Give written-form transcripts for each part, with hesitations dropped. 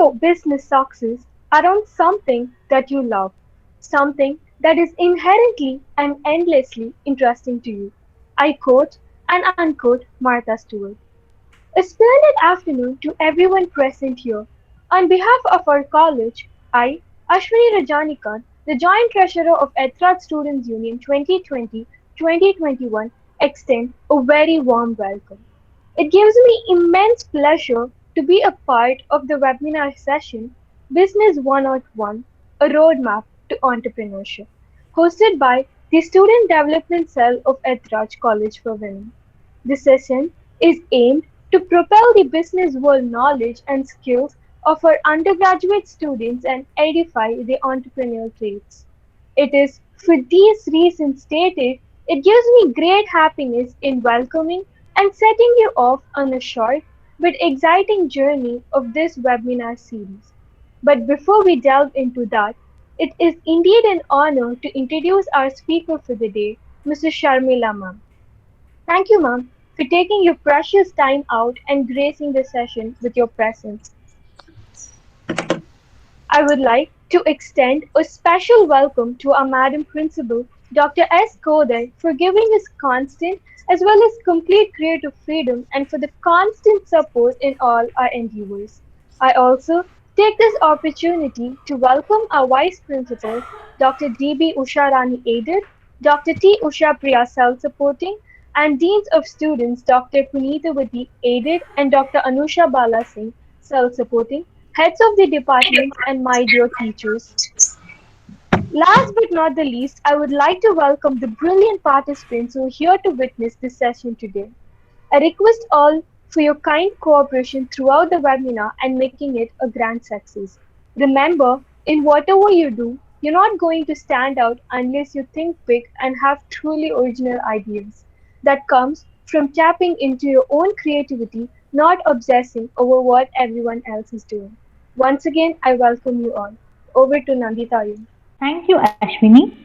your business success around something that you love, something that is inherently and endlessly interesting to you. I quote and unquote Martha Stewart. A splendid afternoon to everyone present here. On behalf of our college, I, Ashwini Rajanikan, the Joint Treasurer of Ethrad Students Union 2020-2021, extend a very warm welcome. It gives me immense pleasure to be a part of the webinar session Business 101, a roadmap to entrepreneurship, hosted by the Student Development Cell of Ethraj College for Women. This session is aimed to propel the business world knowledge and skills of our undergraduate students and edify the entrepreneurial traits. It is for these reasons stated, it gives me great happiness in welcoming and setting you off on a short but exciting journey of this webinar series. But before we delve into that, it is indeed an honor to introduce our speaker for the day, Mrs. Sharmila Ma'am. Thank you, Ma'am, for taking your precious time out and gracing the session with your presence. I would like to extend a special welcome to our Madam Principal, Dr. S. Kodai, for giving us constant as well as complete creative freedom and for the constant support in all our endeavors. I also take this opportunity to welcome our Vice Principals, Dr. D.B. Usharani Aided, Dr. T. Usha Priya Self Supporting, and Deans of Students, Dr. Punita Vati Aided and Dr. Anusha Bala Singh Self Supporting, heads of the departments, and my dear teachers. Last but not the least, I would like to welcome the brilliant participants who are here to witness this session today. I request all for your kind cooperation throughout the webinar and making it a grand success. Remember, in whatever you do, you're not going to stand out unless you think big and have truly original ideas. That comes from tapping into your own creativity, not obsessing over what everyone else is doing. Once again, I welcome you all. Over to Nandita. Thank you, Ashwini.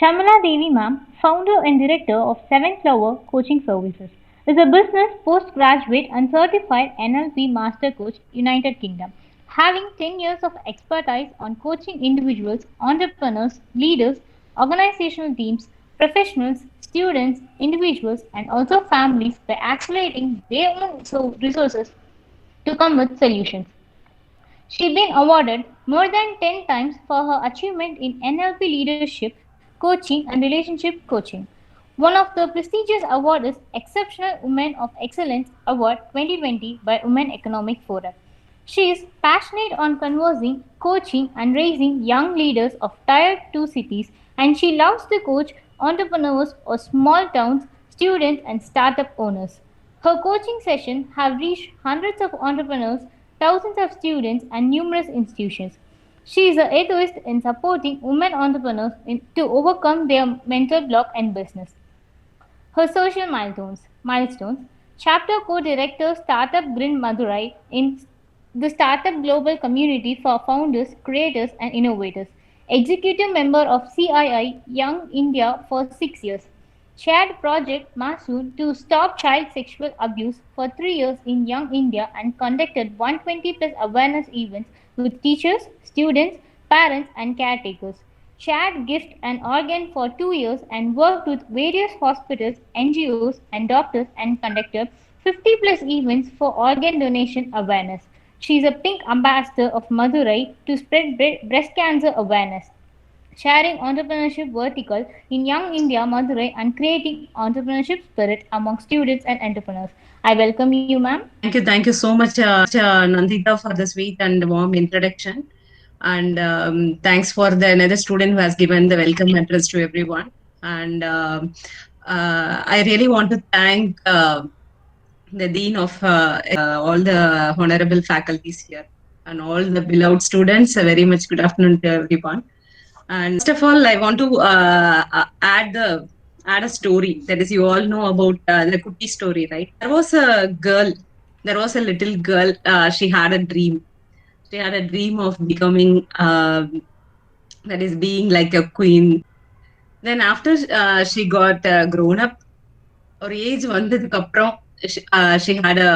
Shamala Devi ma'am, founder and director of Seven Flower Coaching Services, is a business postgraduate and certified NLP Master Coach, United Kingdom. Having 10 years of expertise on coaching individuals, entrepreneurs, leaders, organizational teams, professionals, students, individuals, and also families by accelerating their own resources to come with solutions. She's been awarded more than 10 times for her achievement in NLP leadership, coaching, and relationship coaching. One of the prestigious awards is Exceptional Women of Excellence Award 2020 by Women Economic Forum. She is passionate on conversing, coaching, and raising young leaders of Tier 2 cities, and she loves to coach entrepreneurs of small towns, students, and startup owners. Her coaching sessions have reached hundreds of entrepreneurs, thousands of students, and numerous institutions. She is a atheist in supporting women entrepreneurs to overcome their mental block and business. Her social milestones. Chapter co-director Startup Grin Madurai in the Startup Global Community for Founders, Creators and Innovators. Executive member of CII Young India for 6 years. Chaired Project Masoon to stop child sexual abuse for 3 years in Young India and conducted 120 plus awareness events with teachers, students, parents and caretakers. Chaired Gift and Organ for 2 years and worked with various hospitals, NGOs, and doctors and conducted 50 plus events for organ donation awareness. She is a pink ambassador of Madurai to spread breast cancer awareness, sharing entrepreneurship vertical in Young India, Madurai, and creating entrepreneurship spirit among students and entrepreneurs. I welcome you, ma'am. Thank you so much, Nandita, for the sweet and warm introduction. And thanks for the another student who has given the welcome address to everyone. And I really want to thank the dean of all the honorable faculties here and all the beloved students. A very much good afternoon to everyone. And first of all, I want to add a story. That is, you all know about the Kutti story, right? There was a girl. There was a little girl. She had a dream. She had a dream of becoming, that is, being like a queen. Then after she got grown up, or age வந்ததுக்கு அப்புறம் she had a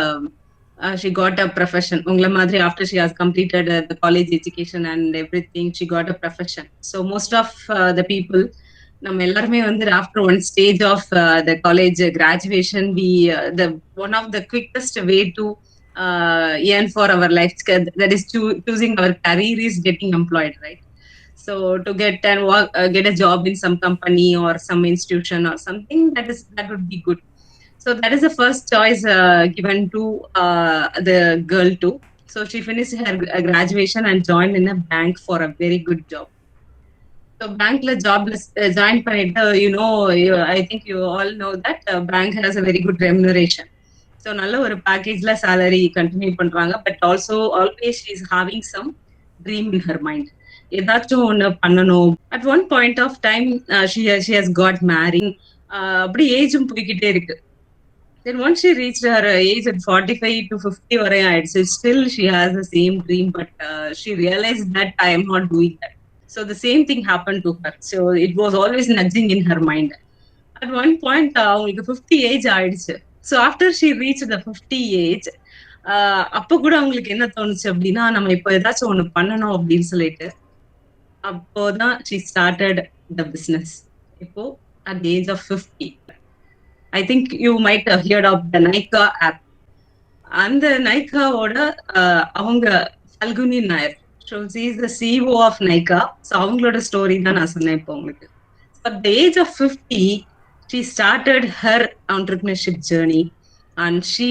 she got a profession. Ungla Madri, after she has completed the college education and everything, she got a profession. So most of the people, நம்ம எல்லாருமே வந்து after one stage of the college graduation, we the one of the quickest way to earn for our life, that is choosing our career, is getting employed, right? So to get and work, get a job in some company or some institution or something, that would be good. So that is the first choice given to the girl too. So she finished her graduation and joined in a bank for a very good job. So bankல ஜாப்ல join பண்ணிட்டு, I think you all know that bank has a very good remuneration. So நல்ல ஒரு பேக்கேஜ்ல salary continue பண்றாங்க. But also always she is having some dream in her mind. ஏதாச்சும் ஒண்ணு பண்ணணும். At one point of time, she has got married. அப்படி ஏஜும் போய்கிட்டே இருக்கு. Then once she reached her age at 45 to 50 வரை ஆயிடுச்சு, still she has the same dream, but she realized that I am not doing that. So the same thing happened to her. So it was always nudging in her mind. At one point, அவங்களுக்கு 50 age ஆயிடுச்சு. So after she reached the 50 age, அப்ப கூட அவங்களுக்கு என்ன தோணுச்சு அப்படின்னா, நம்ம இப்போ ஏதாச்சும் ஒண்ணு பண்ணணும் அப்படின்னு சொல்லிட்டு, அப்போதான் she started the business. இப்போ at the age of 50. I think you might have heard of the Nykaa app. அந்த நைக்காவோட அவங்க Falguni Nair. So she is the CEO of Nykaa. So அவங்களோட ஸ்டோரி தான் நான் சொன்னேன் இப்போ உங்களுக்கு. At the age of 50, she started her entrepreneurship journey, and she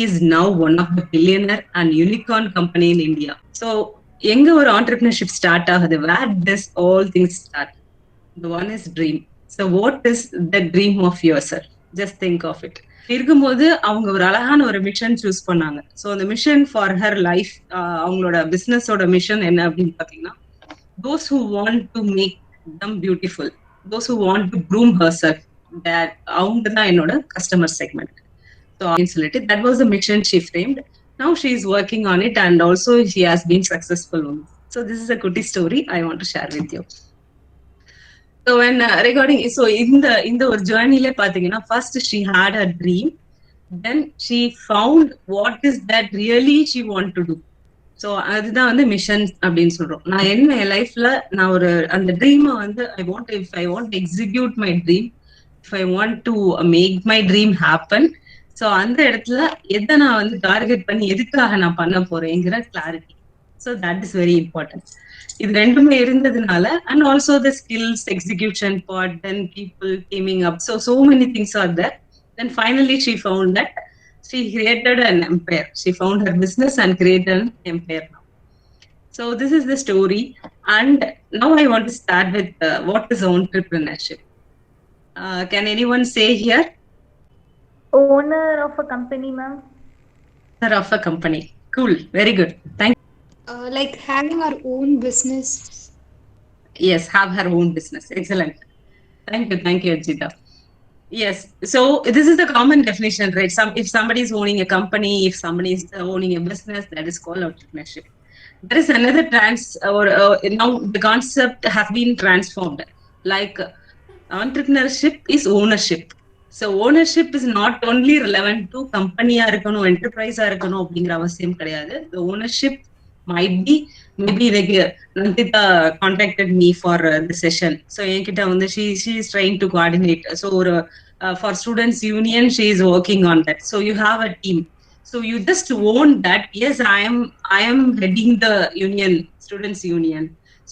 is now one of the billionaire and unicorn company in India. So எங்க ஒரு entrepreneurship start ஆகுது? Where does all things start? The one is dream. So what is the dream of yourself? Just think of it. இருக்கும்போது அவங்க ஒரு அழகான ஒரு mission choose பண்ணாங்க. So அந்த மிஷன் ஃபார் ஹர் லைஃப், அவங்களோட பிசினஸோட மிஷன் என்ன அப்படின்னு பாத்தீங்கன்னா, those who want to make them beautiful, those who want to groom herself, that அவங்க தான் என்னோட கஸ்டமர் செக்மெண்ட். ஸோ அப்படின்னு சொல்லிட்டு that was the mission she framed. Now she is working on it, and also she has been successful. So this is a goodie story I want to share with you. So when regarding, so in the journey பாத்தீங்கன்னா, first she had a dream, then she found what is that really she want to do. So அதுதான் வந்து mission அப்படின்னு சொல்றோம். நான் என்ன லைஃப்ல நான் ஒரு அந்த ட்ரீமை வந்து if I want to execute my dream, if I want to make my dream happen, so அந்த இடத்துல எதை நான் வந்து டார்கெட் பண்ணி எதுக்காக நான் பண்ண போறேங்கிற clarity. So that is very important. இது ரெண்டுமே இருந்ததுனால, and also the skills execution part, then people teaming up, so many things are there. Then finally she found that she created an empire. She found her business and created an empire now. So this is the story, and now I want to start with what is entrepreneurship. Can anyone say here? Owner of a company, ma'am. Owner of a company. Cool. Very good. Thank you. Like having our own business. Yes, have her own business. Excellent. Thank you, Ajita. Yes, so this is the common definition, right? If somebody is owning a company, if somebody is owning a business, that is called entrepreneurship. There is another now the concept has been transformed. Like entrepreneurship is ownership. So ownership is not only relevant to company ஆ இருக்கணும், enterprise ஆ இருக்கணும் அப்படிங்கிற அவசியம் கிடையாது. The ownership might be, maybe like Nandita contacted me for the session. So enkita வந்து she is trying to coordinate. So for students union, she is working on that. So you have a team. So you just own that. Yes, I am heading the union, students union.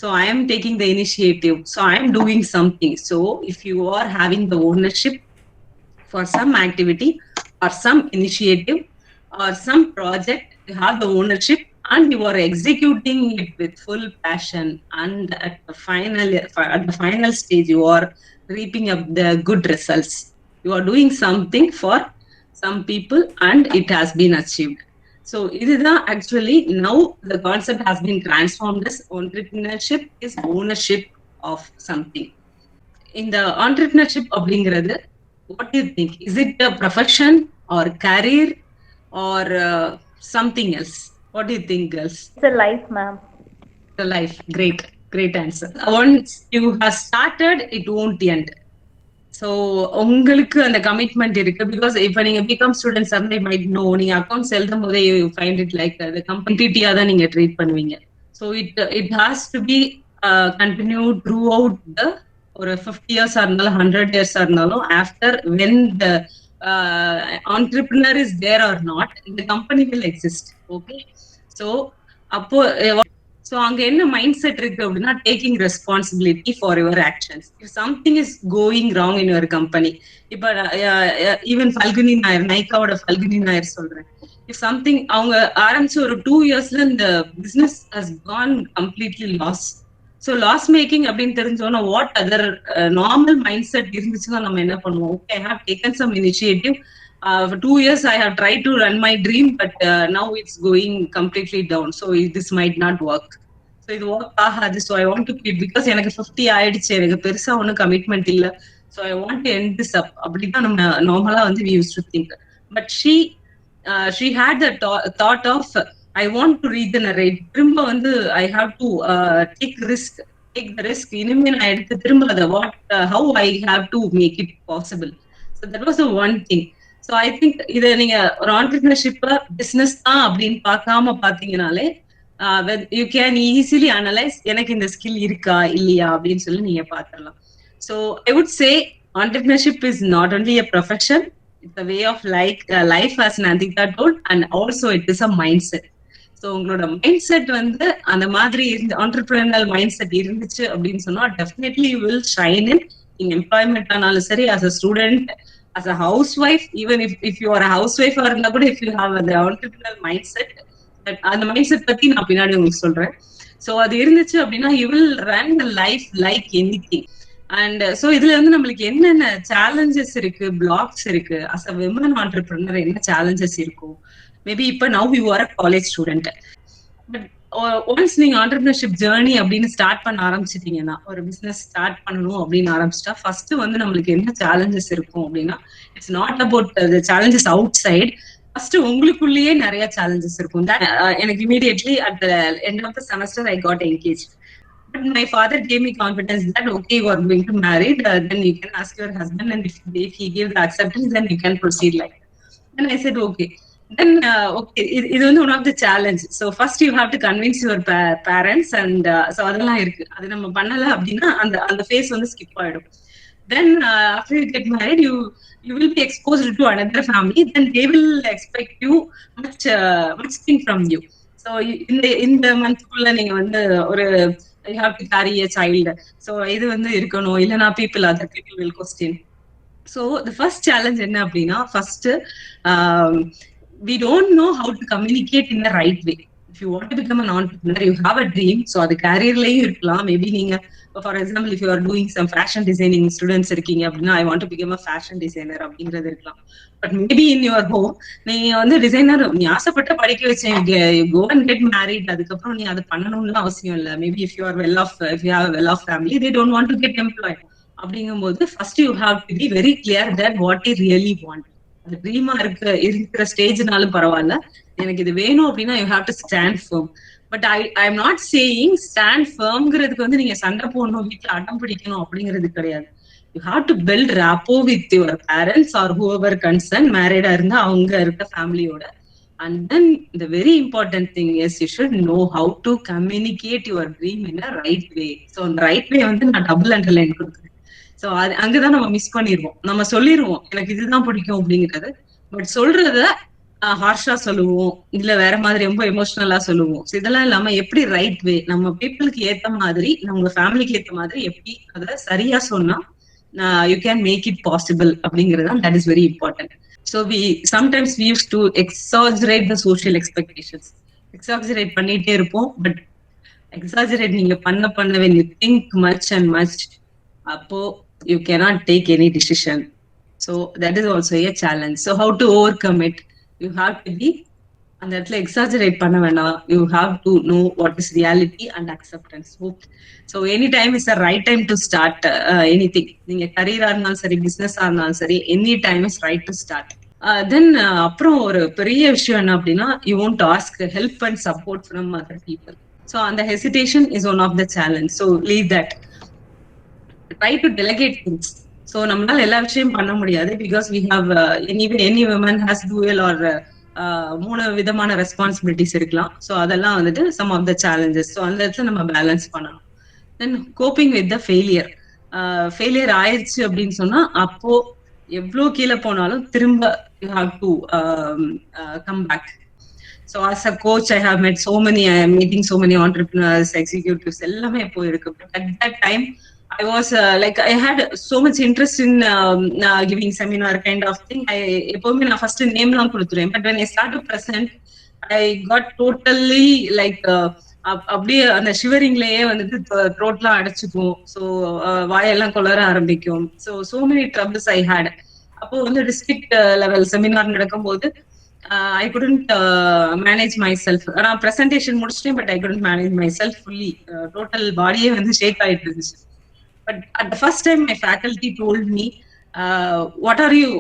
So I am taking the initiative. So I am doing something. So if you are having the ownership for some activity or some initiative or some project, you have the ownership, and you are executing it with full passion, and at the final stage you are reaping up the good results. You are doing something for some people and it has been achieved. So actually now the concept has been transformed as entrepreneurship is ownership of something. In the entrepreneurship அப்படிங்கிறது, what do you think? Is it a profession or career or something else? What do you think, girls? It's a life, ma'am. It's a life. Great answer. Once you have started, it won't end. So உங்களுக்கு அந்த commitment இருக்கு. Because இப்ப நீங்க BCom students someday might know, நீங்க accounts எழுதும் போதே you find it like அது கம்பெட்டிட்டிவா தான் நீங்க ட்ரீட் பண்ணுவீங்க. So it has to be continue throughout the ஒரு 50 இயர்ஸா இருந்தாலும் 100 இயர்ஸா இருந்தாலும் after when the entrepreneur is there or not, the company will exist. Okay, so அப்போ ஸோ அங்க என்ன மைண்ட் செட் இருக்கு அப்படின்னா, taking responsibility for your actions. If something is going wrong in your company, இப்ப ஈவன் ஃபல்குனி நாயர், நைக்காவோட ஃபல்குனி நாயர் சொல்றேன். If something அவங்க ஆரம்பிச்சு ஒரு 2 இயர்ஸ்ல இந்த business has gone completely loss. So loss making அப்படின்னு தெரிஞ்சோன்னா what other normal mindset இருந்துச்சுன்னா நம்ம என்ன பண்ணுவோம்? Okay, I have taken some initiative. For 2 years I have tried to run my dream, but now it's going completely down. So this might not work. So இது work ஆகாது. So I want to quit because எனக்கு 50 ஆயிடுச்சு, எனக்கு பெருசா ஒன்றும் commitment இல்லை. So I want to end this up அப்படிதான் நம்ம நார்மலா வந்து we used to think. But she had the thought of I want to regenerate. திரும்ப வந்து I have to take the risk. இனிமே நான் எடுத்து திரும்ப அதை how I have to make it possible. So that was the one thing. So I think இதை நீங்க ஒரு ஆண்டர்பிரினர்ஷிப் பிசினஸ் தான் அப்படின்னு பார்க்காம பாத்தீங்கன்னாலே யூ கேன் ஈஸிலி அனலைஸ் எனக்கு இந்த ஸ்கில் இருக்கா இல்லையா அப்படின்னு சொல்லி நீங்க பாத்திரலாம். So I would say entrepreneurship is not only a profession, it's a way of life as Nandita told, and also it is a mindset. So உங்களோட மைண்ட் செட் வந்து அந்த மாதிரி ஆண்டர்பிரினரியல் மைண்ட் செட் இருந்துச்சு அப்படின்னு சொன்னா டெஃபினெட்லி யூ வில் ஷைன் இன். நீங்க employment ஆனாலும் சரி, as a student, as a housewife, even if you are a housewife or இருந்தா கூட, if you have the entrepreneurial mindset, அந்த மைண்ட் செட் பத்தி நான் பின்னாடி உங்களுக்கு சொல்றேன். ஸோ அது இருந்துச்சு அப்படின்னா you will run the life like anything. And so இதுல வந்து நம்மளுக்கு என்னென்ன சேலஞ்சஸ் இருக்கு, பிளாக்ஸ் இருக்கு, as a women entrepreneur என்ன சேலஞ்சஸ் இருக்கும்? மேபி இப்ப now you are a college student, but once நீங்க ஆண்டர்பிரினர்ஷிப் ஜேர்னி அப்படின்னு ஸ்டார்ட் பண்ண ஆரம்பிச்சிட்டீங்கன்னா, ஒரு பிசினஸ் ஸ்டார்ட் பண்ணணும் அப்படின்னு ஆரம்பிச்சிட்டா ஃபர்ஸ்ட் வந்து நம்மளுக்கு என்ன சேலஞ்சஸ் இருக்கும் அப்படின்னா, it's not about the challenges outside. First உங்களுக்குள்ளேயே நிறைய சேலஞ்சஸ் இருக்கும். எனக்கு immediately at the end of the semester I got engage. But my father gave me confidence that okay, you are going to marry, then you can ask your husband, and if he gives the acceptance, then you can proceed like that. Then I said okay. Then okay, இது வந்து one of the challenge. So first you have to convince your parents, and so அதெல்லாம் இருக்கு. அது நம்ம பண்ணல அப்படின்னா அந்த face வந்து ஸ்கிப் ஆயிடும். Then after you get married, you will be exposed to another family, then they will expect you much thing from you. So இந்த மந்த்க்குள்ள நீங்க வந்து ஒரு you have to carry a child. So இது வந்து இருக்கணும், இல்லைன்னா other people will question. So the first challenge என்ன அப்படின்னா, first we don't know how to communicate in the right way. If you want to become an entrepreneur, you have a dream. So அது careerலயும் இருக்கலாம். Maybe நீங்க for example, if you are doing some fashion designing students இருக்கீங்க அப்படின்னா, I want to become a fashion designer அப்படிங்கிறது இருக்கலாம். But maybe in your home, நீங்க வந்து designer நீ ஆசைப்பட்ட படிக்க வச்சேன், go and get married, அதுக்கப்புறம் நீ அதை பண்ணணும்னு அவசியம் இல்லை. Maybe if you are if you have a well off family, they don't want to get employed. அப்படிங்கும்போது first you have to be very clear that what you really want. அது ட்ரீமா இருக்கிற ஸ்டேஜ்னாலும் பரவாயில்ல, எனக்கு இது வேணும் அப்படின்னா you have to stand firm. But I am not saying stand ஃபர்ம்ங்கிறதுக்கு வந்து நீங்க சண்டை போடணும், வீட்டுல அடம் பிடிக்கணும் அப்படிங்கிறது கிடையாது. You have to build rapport with your parents or whoever concern, மேரிடா இருந்தா அவங்க இருக்க ஃபேமிலியோட. And then the very important thing is you should know how to communicate your dream in a right way. So அந்த right way வந்து நான் double underline கொடுக்குறேன். So அது அங்கதான் நம்ம மிஸ் பண்ணிடுவோம். நம்ம சொல்லிடுவோம் எனக்கு இதுதான் பிடிக்கும் அப்படிங்கிறது, பட் சொல்றத ஹார்ஷா சொல்லுவோம், இல்ல வேற மாதிரி ரொம்ப எமோஷனலா சொல்லுவோம். இதெல்லாம் இல்லாம எப்படி ரைட் வே, நம்ம பீப்புளுக்கு ஏத்த மாதிரி, நம்ம ஃபேமிலிக்கு ஏத்த மாதிரி எப்படி அதை சரியா சொன்னா you can make it possible அப்படிங்கிறது, that is very important. So sometimes we used to exaggerate the social expectations. Exaggerate பண்ணிட்டே இருப்போம். பட் எக்ஸாஜரேட் நீங்க பண்ண when you think much and much, அப்போ you cannot take any decision. So that is also a challenge. So how to overcome it? You have to be அந்த இடத்துல exaggerate பண்ண வேண்டாம். You have to know what is reality and acceptance. So any time is the right time to start anything. நீங்க கரியரா இருந்தாலும் சரி, பிசினஸா இருந்தாலும் சரி, any time is right to start. Then அப்புறம் ஒரு பெரிய விஷயம் என்ன அப்படின்னா, you want to ask help and support from other people. So அந்த hesitation is one of the challenge. So leave that. Try to delegate things. So நம்மளால எல்லா விஷயம் பண்ண முடியாது because we have any women has dual or 3 விதமான responsibilities இருக்கலாம். So அதெல்லாம் வந்துட்டு some of the challenges. So அந்த இடத்துல நம்ம பேலன்ஸ் பண்ணணும். Then coping with the failure ஆயிடுச்சு அப்படின்னு சொன்னா அப்போ எவ்வளவு கீழே போனாலும் திரும்ப you have to come back. So as a coach, I have met so many, I am meeting so many entrepreneurs, executives, எல்லாமே போயிருக்கு. But at that time, I was like, I had so much interest in giving seminar kind of thing. எப்பவுமே நான் first name லாம் கொடுத்துருவேன். But when I start to present, I got totally like, அப்படியே அந்த ஷிவரிங்லயே வந்துட்டு த்ரோட்லாம் அடைச்சுக்கும். So வாயெல்லாம் கொளர ஆரம்பிக்கும். So many troubles I hate. அப்போ வந்து டிஸ்ட்ரிக்ட் லெவல் செமினார் நடக்கும் போது I couldn't manage myself. நான் presentation முடிச்சிட்டேன், but I couldn't manage myself fully. Total bodyயே வந்து shake ஆயிட்டு இருந்துச்சு. But at the first time, my faculty told me, what are you?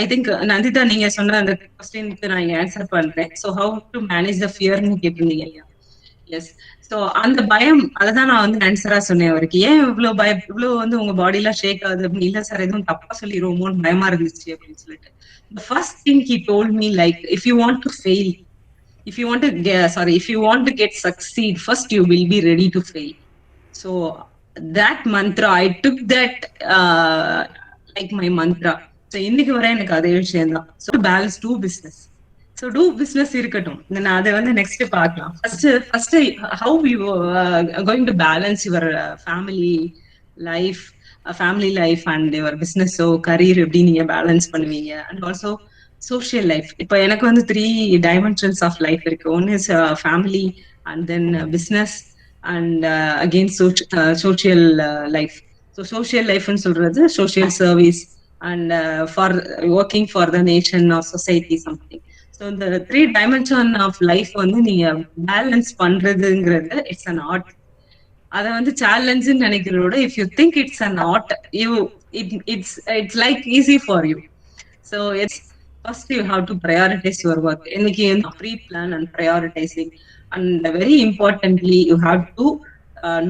I think Nandita நீங்க சொன்ன அந்த கொஸ்டினுக்கு நான் ஆன்சர் பண்றேன். So how to manage the fear னு கேட்டிருந்தீங்க இல்லையா? Yes. So அந்த பயம் அததான் நான் வந்து ஆன்சரா சொன்னேன் அவருக்கு. ஏன் இவ்வளவு வந்து உங்க பாடியில ஷேக் ஆகுது அப்படின்னு. இல்ல சார் எதுவும் தப்பா சொல்லிடுவோமோன்னு பயமா இருந்துச்சு அப்படின்னு சொல்லிட்டு. The first thing he told me, like, if you want to fail, if you want to get succeed, first you will be ready to fail. So that mantra, I took that like my mantra. So இன்னைக்கு வரை எனக்கு அதே விஷயம் தான். So balance do business. So do business இருக்கட்டும். நான் அதை வந்து நெக்ஸ்ட் பார்க்கலாம். First how you going to balance your family life and your business. So career எப்படி நீங்க பேலன்ஸ் பண்ணுவீங்க, and also social life. இப்போ எனக்கு வந்து 3 dimensions of life இருக்கு. One is family, and then business, and again social life. So social life ன்னு சொல்றது social service and for working for the nation or society something. So the 3 dimension of life வந்து நீங்க balance பண்றதுங்கிறது it's an art. அத வந்து சேலஞ்சுன்னு நினைக்கிறதோட if you think it's an art, it's like easy for you. So it's first you have to prioritize your work. இன்னைக்கு pre-plan and prioritizing, and very importantly you have to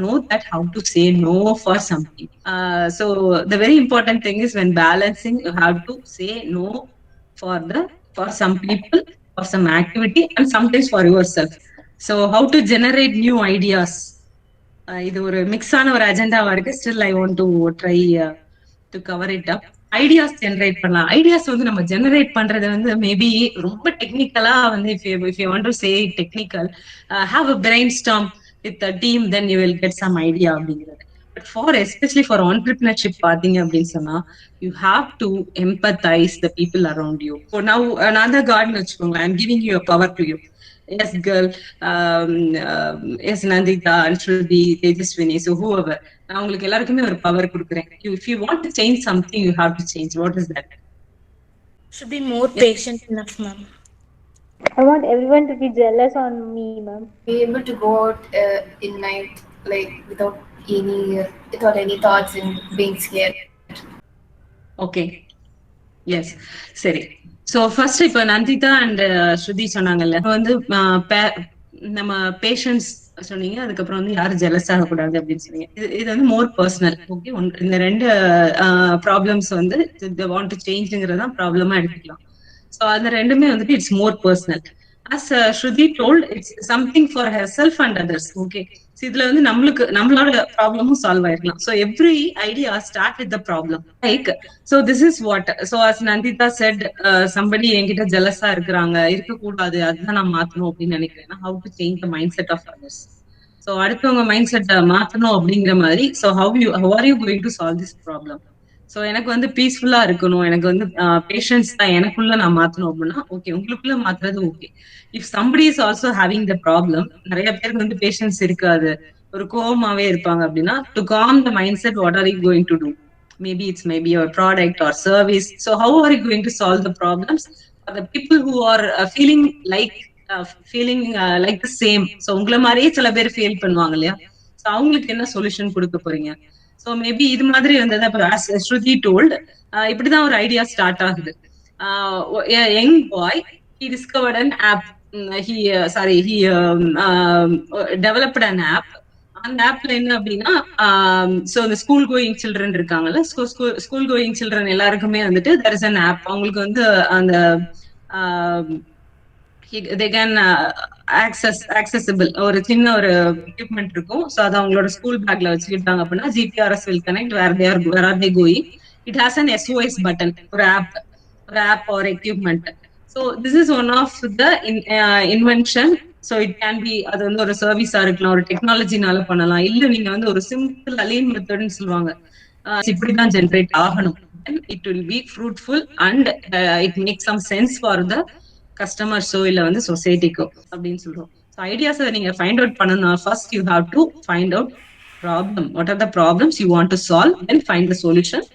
know that how to say no for something. So the very important thing is when balancing, you have to say no for some people, for some activity, and sometimes for yourself. So how to generate new ideas. இது ஒரு மிக்ஸான ஒரு அஜெண்டாவா இருக்கு. Still I want to try to cover it up. Ideas generate பண்ணலாம். Ideas வந்து நம்ம generate பண்றது வந்து maybe ரொம்ப டெக்னிக்கலா வந்து if you want to say technical, have a brainstorm with a team, then you will get some idea அப்படிங்கிறது. But especially for entrepreneurship பாத்தீங்க அப்படின்னு சொன்னா, you have to empathize the people around you. So now another garden வச்சுக்கோங்க, I'm giving you a power to you. Yes, girl. Yes, Nandita, Shruti, Tejaswini, so whoever. நான் உங்களுக்கு எல்லாருக்குமே ஒரு power கொடுக்குறேன். If you want to change something, you have to change. What is that? Should be more patient enough, ma'am. I want everyone to be jealous on me, ma'am. Be able to go out in night, like without any thoughts and being scared. Okay. Yes. சரி. So first இப்போ Nandita and ஸ்ருதி சொன்னாங்கல்ல, வந்து நம்ம patience சொன்னீங்க, அதுக்கப்புறம் வந்து யாரும் jealous ஆகக்கூடாது அப்படின்னு சொன்னீங்க. இது வந்து மோர் பர்சனல். ஓகே, இந்த 2 ப்ராப்ளம்ஸ் வந்து வாண்ட் டு சேஞ்சுங்கிறதான் ப்ராப்ளமா எடுத்துக்கலாம். ஸோ அந்த ரெண்டுமே வந்துட்டு it's more personal. As Shruti told, it's something for herself and others. Okay, so இதுல வந்து நம்மளோட ப்ராப்ளமும் solve ஆயிருக்கலாம். So every idea start with the problem. Like, so this is what, so as Nandita said, somebody என்கிட்ட ஜெலஸா இருக்க கூடாது, அதுதான் நான் மாத்தணும் அப்படின்னு நினைக்கிறேன். How to change the mindset of others. So அடுத்தவங்க மைண்ட் செட்டை மாத்தணும் அப்படிங்கிற மாதிரி. So how are you going to solve this problem? So எனக்கு வந்து பீஸ்ஃபுல்லா இருக்கணும், எனக்கு வந்து பேஷன்ஸ் தான் எனக்குள்ள நான் மாத்தணும் அப்படின்னா ஓகே, உங்களுக்குள்ள மாத்துறது okay. If somebody is also having the problem, நிறைய பேருக்கு வந்து பேஷன்ஸ் இருக்காது, ஒரு கோவமாவே இருப்பாங்க அப்படின்னா, to calm the mind set, what are you going to do? Maybe your product or service. So how are you going to solve the problems for the people who are feeling like the same. So உங்களை மாதிரியே சில பேர் feel பண்ணுவாங்க இல்லையா? So அவங்களுக்கு என்ன solution கொடுக்க போறீங்க? So maybe இது மாதிரி வந்தது. அப்புறம் as Shruti told, இப்படிதான் ஒரு ஐடியா ஸ்டார்ட் ஆகுது. A young boy, he discovered an app. He developed an app அந்த ஆப்ல என்ன அப்படின்னா சோ இந்த ஸ்கூல் கோயிங் சில்ட்ரன் இருக்காங்கல்ல, ஸ்கூல் கோயிங் சில்ட்ரன் எல்லாருக்குமே வந்துட்டு there is an ஆப். அவங்களுக்கு வந்து அந்த they can accessible ஒரு சின்ன ஒரு எக்யூப்மெண்ட் இருக்கும். ஸோ அது அவங்களோட ஸ்கூல் பேக்ல வச்சுக்கிட்டாங்க அப்படின்னா GPRS will connect where are they going. It has an SOS button, ஒரு app or equipment. So this is one of the invention. So it can be அது வந்து ஒரு சர்வீஸா இருக்கலாம், ஒரு டெக்னாலஜினால பண்ணலாம், இல்ல நீங்க வந்து ஒரு சிம்பிள் அலைன் மெத்தட்னு சொல்லுவாங்க, இப்படிதான் ஜென்ரேட் ஆகணும். It will be fruitful and it makes some sense for the கஸ்டமர்ஸோ இல்ல வந்து சொசைட்டிக்கோ அப்படின்னு சொல்றோம். ஸோ ஐடியாஸ் நீங்க ஃபைண்ட் அவுட் பண்ணணும். First you have to find out problem. What are the problems you want to solve, then find the solution.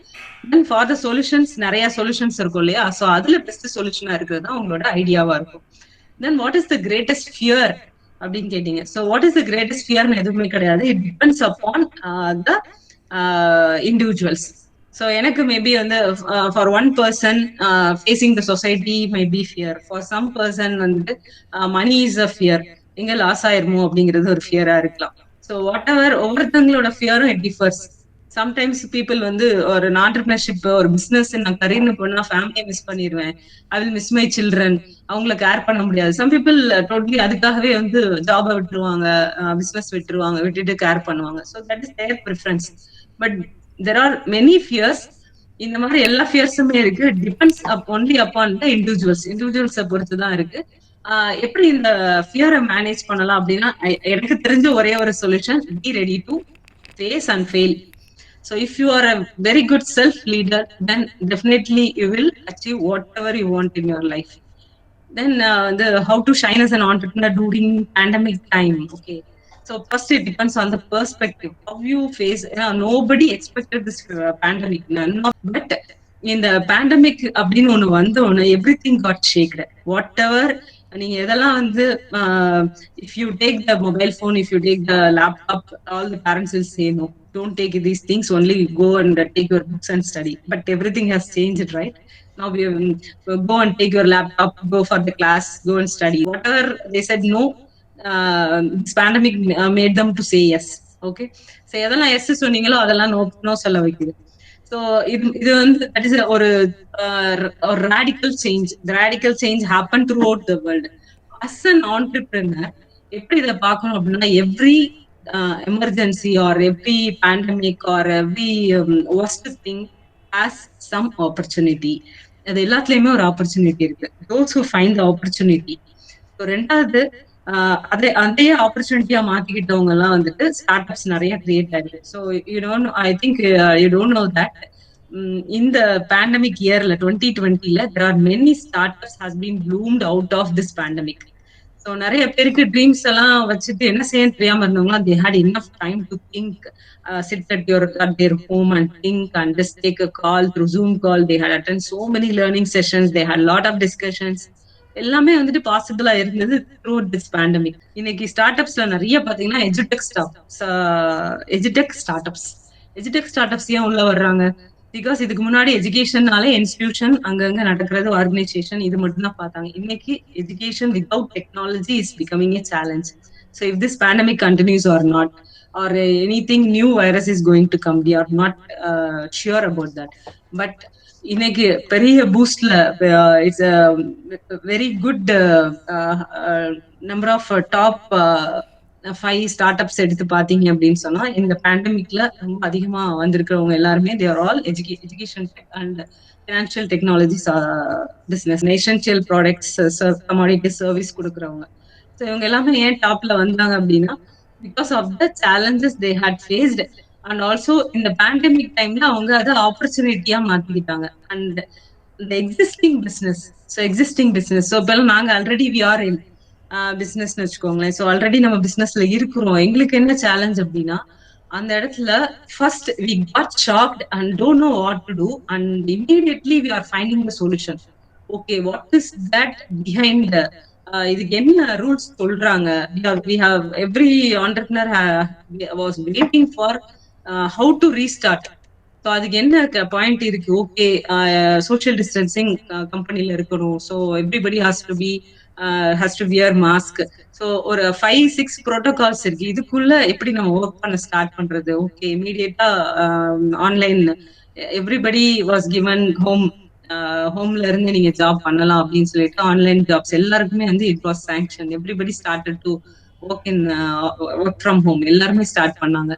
Then for the solutions நிறைய solutions இருக்கும் இல்லையா, so அதுல பெஸ்ட் சொல்யூஷனா இருக்கிறது தான் உங்களோட ஐடியாவா இருக்கும். Then what is the greatest fear அப்படின்னு கேட்டீங்க. So what is the greatest ஃபியர்னு எதுவுமே கிடையாது. It depends upon the individuals. So எனக்கு மேபி வந்து for one person facing the society maybe fear. For some person வந்து மணி இஸ் அ ஃபியர், எங்க loss ஆயிருமோ அப்படிங்கிறது ஒரு ஃபியரா இருக்கலாம். ஸோ வாட் எவர் ஒவ்வொருத்தவங்களோட ஃபியரும் இட் டிஃபர்ஸ். சம்டைம்ஸ் பீப்புள் வந்து ஒரு ஆண்டர்பிரினர்ஷிப் ஒரு பிசினஸ் நான் கரியர்னு போனா ஃபேமிலியை மிஸ் பண்ணிடுவேன், I will miss my children, அவங்களை கேர் பண்ண முடியாது. சம் பீப்புள் டோட்டலி அதுக்காகவே வந்து ஜாபை விட்டுருவாங்க, பிசினஸ் விட்டுட்டு கேர் பண்ணுவாங்க. So that is their preference. But there are many fears. இந்த மாதிரி எல்லா ஃபியர்ஸுமே இருக்கு. டிபெண்ட்ஸ் ஒன்லி அப்பான் த இண்டிவிஜுவல்ஸை பொறுத்து தான் இருக்கு. எப்படி இந்த ஃபியரை மேனேஜ் பண்ணலாம் அப்படின்னா எனக்கு தெரிஞ்ச ஒரே ஒரு solution, be ready to face and fail. So if you are a very good self leader, then definitely you will achieve whatever you want in your life. Then how to shine as an entrepreneur during pandemic time. Okay, so first it depends on the perspective, how you face. Nobody expected this pandemic, but in the pandemic அப்படின்னு ஒண்ணு வந்த உடனே everything got shaken. Whatever நீங்க எதெல்லாம் வந்து if you take the mobile phone, if you take the laptop, all the parents will say no, don't take these things, only go and take your books and study. But everything has changed, right? Now we go and take your laptop, go for the class, go and study. Whatever they said no, this pandemic made them to say yes. Okay, so எதெல்லாம் yes சொன்னீங்களோ அதெல்லாம் no சொல்ல வைக்குது. So இது வந்து that is ஒரு radical change. Radical change happen throughout the world. As an entrepreneur எப்படி இதை பார்க்கணும் அப்படின்னா, every emergency or every pandemic or every worst thing has some opportunity. அது எல்லாத்துலயுமே ஒரு ஆப்பர்ச்சுனிட்டி இருக்கு. those who find the opportunity. So ரெண்டாவது அதே ஆப்பர்ச்சுனிட்டியா மாத்திக்கிட்டவங்க எல்லாம் வந்துட்டு ஸ்டார்ட் அப்ஸ் நிறைய கிரியேட் ஆயிருக்கு. So I think you don't know that இந்த பேண்டமிக் இயர்ல 2020ல there are many startups has been bloomed out of this pandemic. So நிறைய பேருக்கு ட்ரீம்ஸ் எல்லாம் வச்சுட்டு என்ன செய்ய தெரியாம இருந்தவங்களா, they had enough time to think, sit at their home and think and just take a call through Zoom call. They had attended so many learning sessions, they had lot of discussions. எல்லாமே வந்துட்டு பாசிபிளா இருந்தது through this pandemic. இன்னைக்கு start அப்ஸ்ல நிறைய பாத்தீங்கன்னா எஜுடெக் start ups ஏன் உள்ள வர்றாங்க? Because இதுக்கு முன்னாடி எஜுகேஷன்னாலே இன்ஸ்டிடியூஷன் அங்கங்க நடக்கிறது, ஆர்கனைசேஷன், இது மட்டும் தான் பார்த்தாங்க. இன்னைக்கு education without technology is becoming a challenge. So if this pandemic continues or not, or anything new virus is going to come, we are not sure about that. But இன்னைக்கு பெரிய பூஸ்ட்ல it's very good number of top 5 startups எடுத்து பாத்தீங்க அப்படின்னு சொன்னா, இந்த பேண்டமிக்ல ரொம்ப அதிகமா வந்திருக்கிறவங்க எல்லாருமே they are all education and financial technologies business, essential products, commodity service கொடுக்கறவங்க. ஸோ இவங்க எல்லாமே ஏன் டாப்ல வந்தாங்க அப்படின்னா, because of the challenges they had faced. And also இந்த பேண்டமிக் டைம்ல அவங்க அதை ஆப்பர்ச்சுனிட்டியா மாத்திக்கிட்டாங்க. அண்ட் இந்த எக்ஸிஸ்டிங் பிசினஸ் ஸோ இப்போ நாங்க ஆல்ரெடி வி ஆர் இன் பிசினஸ்னு வச்சுக்கோங்களேன். ஸோ ஆல்ரெடி நம்ம பிசினஸ்ல இருக்கிறோம். எங்களுக்கு என்ன சேலஞ்ச் அப்படின்னா, அந்த இடத்துல first we got shocked and don't know what to do and immediately we are finding the solution. Okay, what is that behind, இதுக்கு என்ன ரூல்ஸ் சொல்றாங்க? we have every entrepreneur was waiting for how to restart. So அதுக்கு என்ன point இருக்கு? Okay, social distancing கம்பெனில இருக்கணும். So everybody has to be has to wear mask. So ஒரு 5-6 protocols இருக்கு. இதுக்குள்ள எப்படி நம்ம ஒர்க் பண்ண ஸ்டார்ட் பண்றது? ஓகே, இமீடியட்டா ஆன்லைன் எவ்ரிபடி வாஸ் கிவன் ஹோம்ல இருந்து நீங்க ஜாப் பண்ணலாம் அப்படின்னு சொல்லிட்டு ஆன்லைன் ஜாப்ஸ் எல்லாருக்குமே வந்து it was sanction. Everybody started to work from home. எல்லாருமே ஸ்டார்ட் பண்ணாங்க.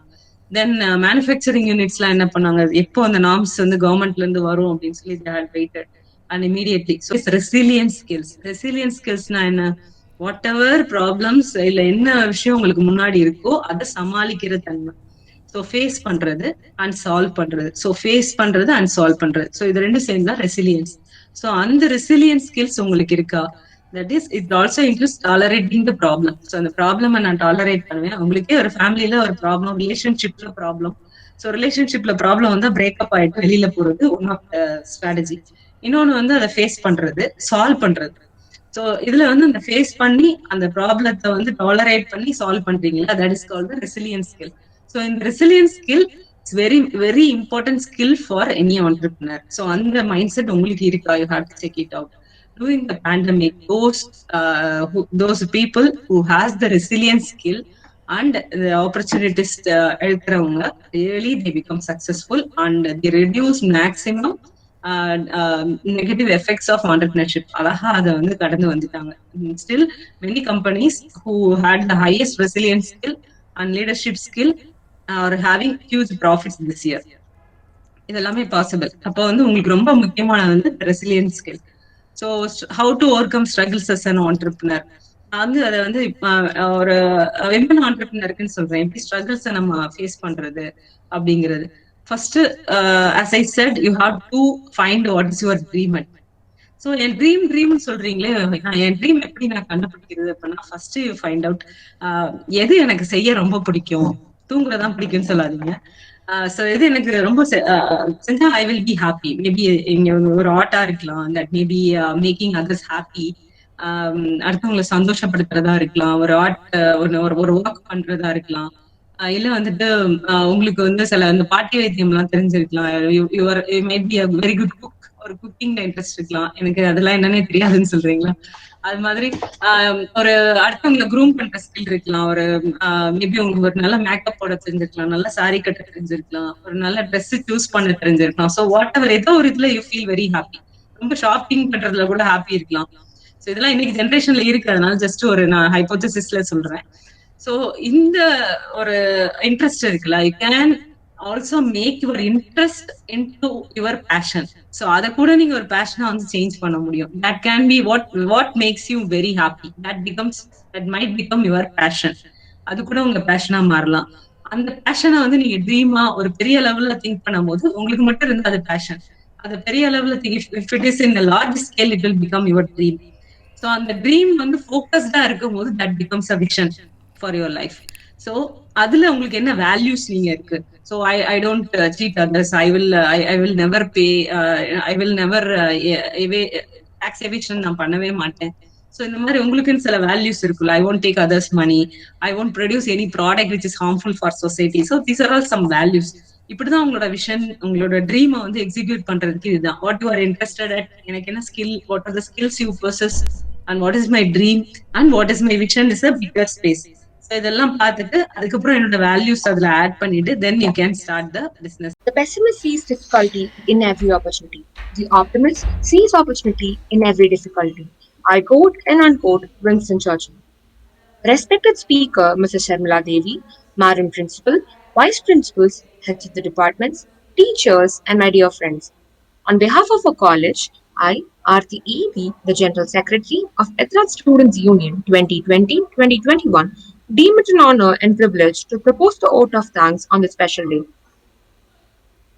தென் மேனுஃபேக்சரிங் யூனிட்ஸ்லாம் என்ன பண்ணாங்க, எப்போ அந்த நார்ம்ஸ் வந்து கவர்மெண்ட்ல இருந்து வரும் அப்படின்னு சொல்லி they had waited and immediately. So it's resilience skillsனா என்ன, வாட் எவர் ப்ராப்ளம்ஸ் இல்ல என்ன விஷயம் உங்களுக்கு முன்னாடி இருக்கோ அதை சமாளிக்கிற தன்மை. ஸோ ஃபேஸ் பண்றது அண்ட் சால்வ் பண்றது. ஸோ ஃபேஸ் பண்றது அண்ட் சால்வ் பண்றது. ஸோ இது ரெண்டும் சேர்ந்தா ரெசிலியன்ஸ். ஸோ அந்த ரெசிலியன்ஸ் ஸ்கில்ஸ் உங்களுக்கு இருக்கா? That is it also includes tolerating the problem. So அந்த ப்ராப்ளம் நான் டாலரேட் பண்ணுவேன். உங்களுக்கே ஒரு ஃபேமிலியில ஒரு ப்ராப்ளம், ரிலேஷன்ஷிப்ல ப்ராப்ளம். ஸோ ரிலேஷன்ஷிப்ல ப்ராப்ளம் வந்து பிரேக்கப் ஆயிட்டு வெளியில போறது ஒன் ஆஃப் த ஸ்ட்ராட்டஜி. இன்னொன்னு வந்து அதை ஃபேஸ் பண்றது, சால்வ் பண்றது. ஸோ இதுல வந்து அந்த ஃபேஸ் பண்ணி அந்த ப்ராப்ளத்தை வந்து டாலரேட் பண்ணி சால்வ் பண்றீங்களா, that is called the resilience skill. So இந்த resilience skill it's very very important skill for any entrepreneur. So அந்த மைண்ட் செட் உங்களுக்கு இருக்கா? You have to check it out. During the pandemic, those people who has the resilience skill and the opportunities எடுக்கிறவங்க really they become successful and they reduce maximum negative effects of entrepreneurship. அழகா அதை வந்து கடந்து வந்துட்டாங்க. Still many companies who had the highest resilience skill and leadership skill are having huge profits this year. இதெல்லாமே possible. அப்போ வந்து உங்களுக்கு ரொம்ப முக்கியமானது வந்து resilience skill. So how to overcome struggles as an entrepreneur. நான் வந்து அதை வந்து ஒரு விமன் ஆண்டர்பிரினருக்குன்னு சொல்றேன், எப்படி ஸ்ட்ரகிள்ஸை நம்ம ஃபேஸ் பண்றது அப்படிங்கிறது. First as I said, you have to find what is your dream. So என் ட்ரீம்னு சொல்றீங்களே, என் ட்ரீம் எப்படி நான் கண்டுபிடிக்கிறது அப்படின்னா, ஃபர்ஸ்ட் யூ ஃபைண்ட் அவுட் எது எனக்கு செய்ய ரொம்ப பிடிக்கும். தூங்குறதான் பிடிக்கும்னு சொல்லாதீங்க. ஸோ இது எனக்கு ரொம்ப செஞ்சா I will be happy. Maybe இங்க ஒரு ஆர்ட்டா இருக்கலாம், that maybe making others happy, அடுத்தவங்களை சந்தோஷப்படுத்துறதா இருக்கலாம், ஒரு ஆர்ட் ஒரு ஒர்க் பண்றதா இருக்கலாம், இல்ல வந்துட்டு உங்களுக்கு வந்து சில இந்த பாட்டி வைத்தியம் எல்லாம் தெரிஞ்சிருக்கலாம். You might be very good cook, ஒரு குக்கிங்ல இன்ட்ரெஸ்ட் இருக்கலாம். எனக்கு அதெல்லாம் என்னன்னே தெரியாதுன்னு சொல்றீங்களா? அது மாதிரி ஒரு அடுத்தவங்களை க்ரூம் பண்ற ஸ்கில் இருக்கலாம். ஒரு மேபி உங்களுக்கு ஒரு நல்ல மேக்கப் போட தெரிஞ்சிருக்கலாம், நல்ல சாரி கட்ட தெரிஞ்சிருக்கலாம், ஒரு நல்ல ட்ரெஸ் சூஸ் பண்ண தெரிஞ்சிருக்கலாம். ஸோ வாட் எவர், ஏதோ ஒரு இதுல யூ ஃபீல் வெரி ஹாப்பி. ரொம்ப ஷாப்பிங் பண்றதுல கூட ஹாப்பி இருக்கலாம். ஸோ இதெல்லாம் இன்னைக்கு ஜென்ரேஷன்ல இருக்கு. அதனால ஜஸ்ட் ஒரு நான் ஹைபோதசிஸ்ல சொல்றேன். ஸோ இந்த ஒரு இன்ட்ரெஸ்ட் இருக்குல்ல, you can also make your interest into your passion. So அதை கூட நீங்க ஒரு பேஷனா வந்து சேஞ்ச் பண்ண முடியும். That can be what makes you very happy. That might become your passion. அது கூட உங்க பேஷனா மாறலாம். அந்த பேஷனை வந்து நீங்க ட்ரீமா ஒரு பெரிய லெவல்ல திங்க் பண்ணும் போது உங்களுக்கு மட்டும் இருந்தா அது பேஷன். அது பெரிய லெவல்ல if it is in large scale it will become your dream. So அந்த ட்ரீம் வந்து ஃபோக்கஸ்டா இருக்கும் போது that becomes a vision for your life. So அதுல உங்களுக்கு என்ன வேல்யூஸ் நீங்க இருக்கு. So I don't cheat others, I will never pay, I will never tax evasion நான் பண்ணவே மாட்டேன். ஸோ இந்த மாதிரி உங்களுக்குன்னு சில வேல்யூஸ் இருக்குல்ல. I won't take others money, I won't produce any product which is harmful for society. So these are all some values. இப்படிதான் உங்களோட விஷன், உங்களோட ட்ரீமை வந்து எக்ஸிக்யூட் பண்றதுக்கு இதுதான். What you are interested at, எனக்கு என்ன skill, what are the skills you possess, and what is my dream and what is my vision is a bigger space. So இதெல்லாம் பார்த்துட்டு அதுக்கப்புறம் என்னோட வேல்யூஸ் அதுல ஆட் பண்ணிட்டு then you can start the business. The pessimist sees difficulty in every opportunity. The optimist sees opportunity in every difficulty. I quote and unquote Winston Churchill. Respected speaker Mrs. Sharmila Devi, Madam Principal, Vice Principals, heads of the departments, teachers and my dear friends. On behalf of our college, I, Aarti E.V., the General Secretary of Ethnic Students Union 2020-2021, deem it an honor and privilege to propose the vote of thanks on this special day.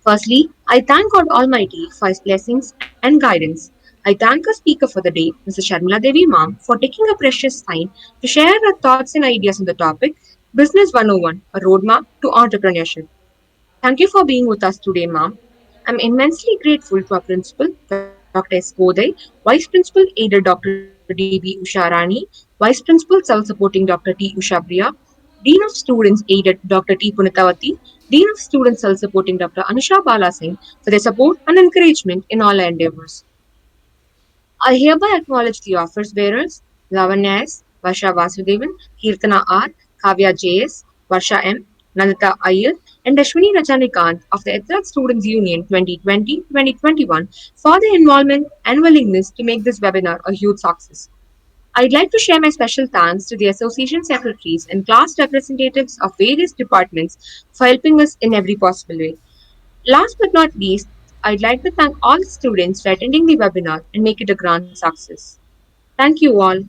Firstly, I thank God Almighty for His blessings and guidance. I thank our speaker for the day, Mrs. Sharmila Devi Ma'am, for taking a precious time to share her thoughts and ideas on the topic, Business 101, a roadmap to entrepreneurship. Thank you for being with us today, Ma'am. I'm immensely grateful to our principal, Dr. S. Kodai, Vice Principal Aided Dr. D.B. Usharani, Vice Principal Self-Supporting Dr. T. Ushapriya, Dean of Students Aided Dr. T. Punitavati, Dean of Students Self-Supporting Dr. Anusha Balasingh for their support and encouragement in all our endeavors. I hereby acknowledge the office bearers, Lavanya S., Varsha Vasudevan, Kirtana R., Kavya J.S., Varsha M., Nandita Iyer, and Ashwini Rajanikant of the Ethics Students Union 2020-2021 for their involvement and willingness to make this webinar a huge success. I'd like to share my special thanks to the association secretaries and class representatives of various departments for helping us in every possible way. Last but not least, I'd like to thank all the students for attending the webinar and make it a grand success. Thank you all.